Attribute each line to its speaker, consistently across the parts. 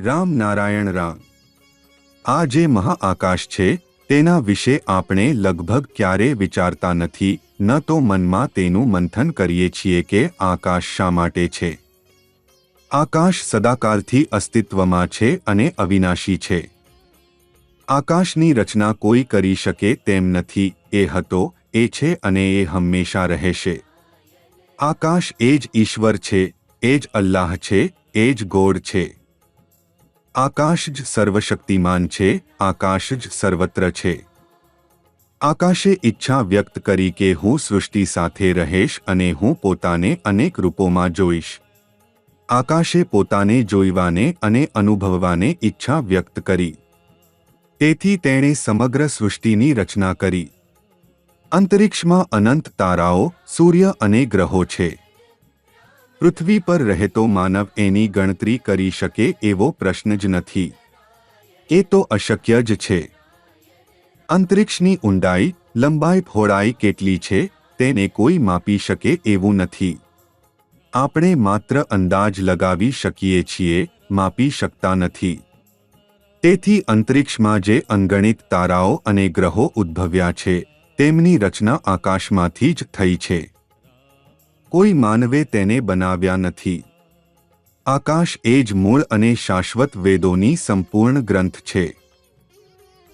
Speaker 1: રામ નારાયણ રામ। આ જે મહાઆકાશ છે તેના વિશે આપણે લગભગ ક્યારે વિચારતા નથી, ન તો મનમાં તેનું મંથન કરીએ છીએ કે આકાશ શા માટે છે। આકાશ સદાકાળથી અસ્તિત્વમાં છે અને અવિનાશી છે। આકાશની રચના કોઈ કરી શકે તેમ નથી, એ હતો, એ છે અને એ હંમેશા રહેશે। આકાશ એ જ ઈશ્વર છે, એ જ અલ્લાહ છે, એ જ ગોડ છે। આકાશ જ સર્વશક્તિમાન છે, આકાશ જ સર્વત્ર છે। આકાશે ઈચ્છા વ્યક્ત કરી કે હું સૃષ્ટિ સાથે રહીશ અને હું પોતાને અનેક રૂપોમાં જોઈશ। આકાશે પોતાને જોઈવાને અને અનુભવવાને ઈચ્છા વ્યક્ત કરી, તેથી તેણે સમગ્ર સૃષ્ટિની રચના કરી। અંતરિક્ષમાં અનંત તારાઓ, સૂર્ય અને ગ્રહો છે। પૃથ્વી પર રહેતો માનવ એની ગણતરી કરી શકે એવો પ્રશ્ન જ નથી, એ તો અશક્ય જ છે। અંતરિક્ષની ઊંડાઈ, લંબાઈ, પહોળાઈ કેટલી છે તેને કોઈ માપી શકે એવું નથી। આપણે માત્ર અંદાજ લગાવી શકીએ છીએ, માપી શકતા નથી। તેથી અંતરિક્ષમાં જે અનગણિત તારાઓ અને ગ્રહો ઉદ્ભવ્યા છે તેમની રચના આકાશમાંથી જ થઈ છે। કોઈ માનવે તેને બનાવ્યા નથી। આકાશ એ જ મૂળ અને શાશ્વત વેદોની સંપૂર્ણ ગ્રંથ છે।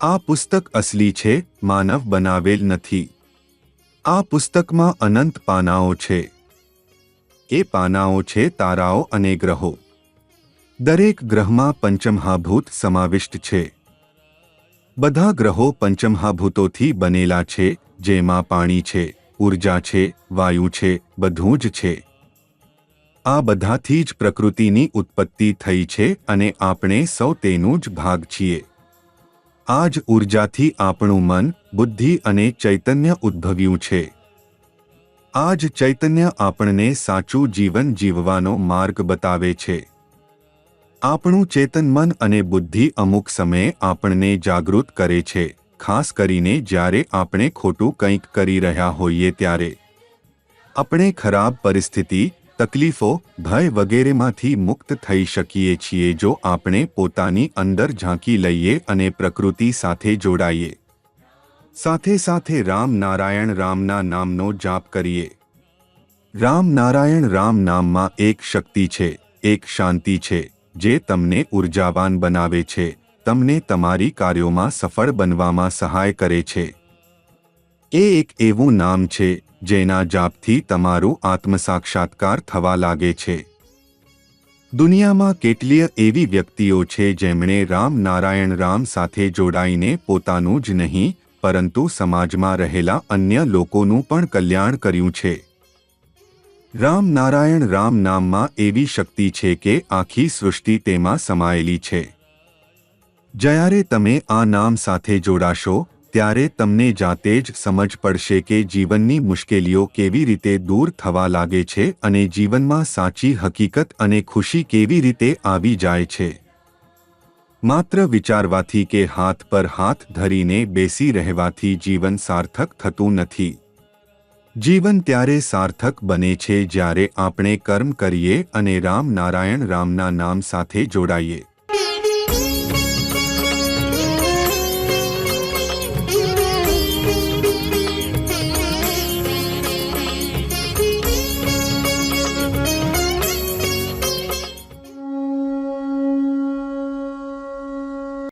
Speaker 1: આ પુસ્તક અસલી છે, માનવ બનાવેલ નથી। આ પુસ્તકમાં અનંત પાનાઓ છે। એ પાનાઓ છે તારાઓ અને ગ્રહો। દરેક ગ્રહમાં પંચમહાભૂત સમાવિષ્ટ છે। બધા ગ્રહો પંચમહાભૂતોથી બનેલા છે, જેમાં પાણી છે, ઊર્જા છે, વાયુ છે, બધું જ છે। આ બધાથી જ પ્રકૃતિની ઉત્પત્તિ થઈ છે અને આપણે સૌ તેનું જ ભાગ છીએ। આ જ ઊર્જાથી આપણું મન, બુદ્ધિ અને ચૈતન્ય ઉદ્ભવ્યું છે। આ જ ચૈતન્ય આપણને સાચું જીવન જીવવાનો માર્ગ બતાવે છે। આપણું ચેતન મન અને બુદ્ધિ અમુક સમયે આપણને જાગૃત કરે છે, ખાસ કરીને જ્યારે આપણે ખોટું કંઈક કરી રહ્યા હોઈએ ત્યારે। આપણે ખરાબ પરિસ્થિતિ, તકલીફો, ભય વગેરેમાંથી મુક્ત થઈ શકીએ છીએ જો આપણે પોતાની અંદર ઝાંકી લઈએ અને પ્રકૃતિ સાથે જોડાઈએ। સાથે સાથે રામ નારાયણ રામના નામનો જાપ કરીએ। રામ નારાયણ રામ નામમાં એક શક્તિ છે, એક શાંતિ છે, જે તમને ઉર્જાવાન બનાવે છે, તમને તમારી કાર્યોમાં સફળ બનવામાં સહાય કરે છે। એ એક એવું નામ છે જેના જાપથી તમારું આત્મસાક્ષાત્કાર થવા લાગે છે। દુનિયામાં કેટલીય એવી વ્યક્તિઓ છે જેમણે રામ નારાયણ રામ સાથે જોડાઈને પોતાનું જ નહીં પરંતુ સમાજમાં રહેલા અન્ય લોકોનું પણ કલ્યાણ કર્યું છે। રામ નારાયણ રામ નામમાં એવી શક્તિ છે કે આખી સૃષ્ટિ તેમાં સમાયેલી છે। જ્યારે તમે આ નામ સાથે જોડાશો ત્યારે તમને જાતે જ સમજ પડશે કે જીવનની મુશ્કેલીઓ કેવી રીતે દૂર થવા લાગે છે અને જીવનમાં સાચી હકીકત અને ખુશી કેવી રીતે આવી જાય છે। માત્ર વિચારવાથી કે હાથ પર હાથ ધરીને બેસી રહેવાથી જીવન સાર્થક થતું નથી। જીવન ત્યારે સાર્થક બને છે જ્યારે આપણે કર્મ કરીએ અને રામ નારાયણ રામના નામ સાથે જોડાઈએ।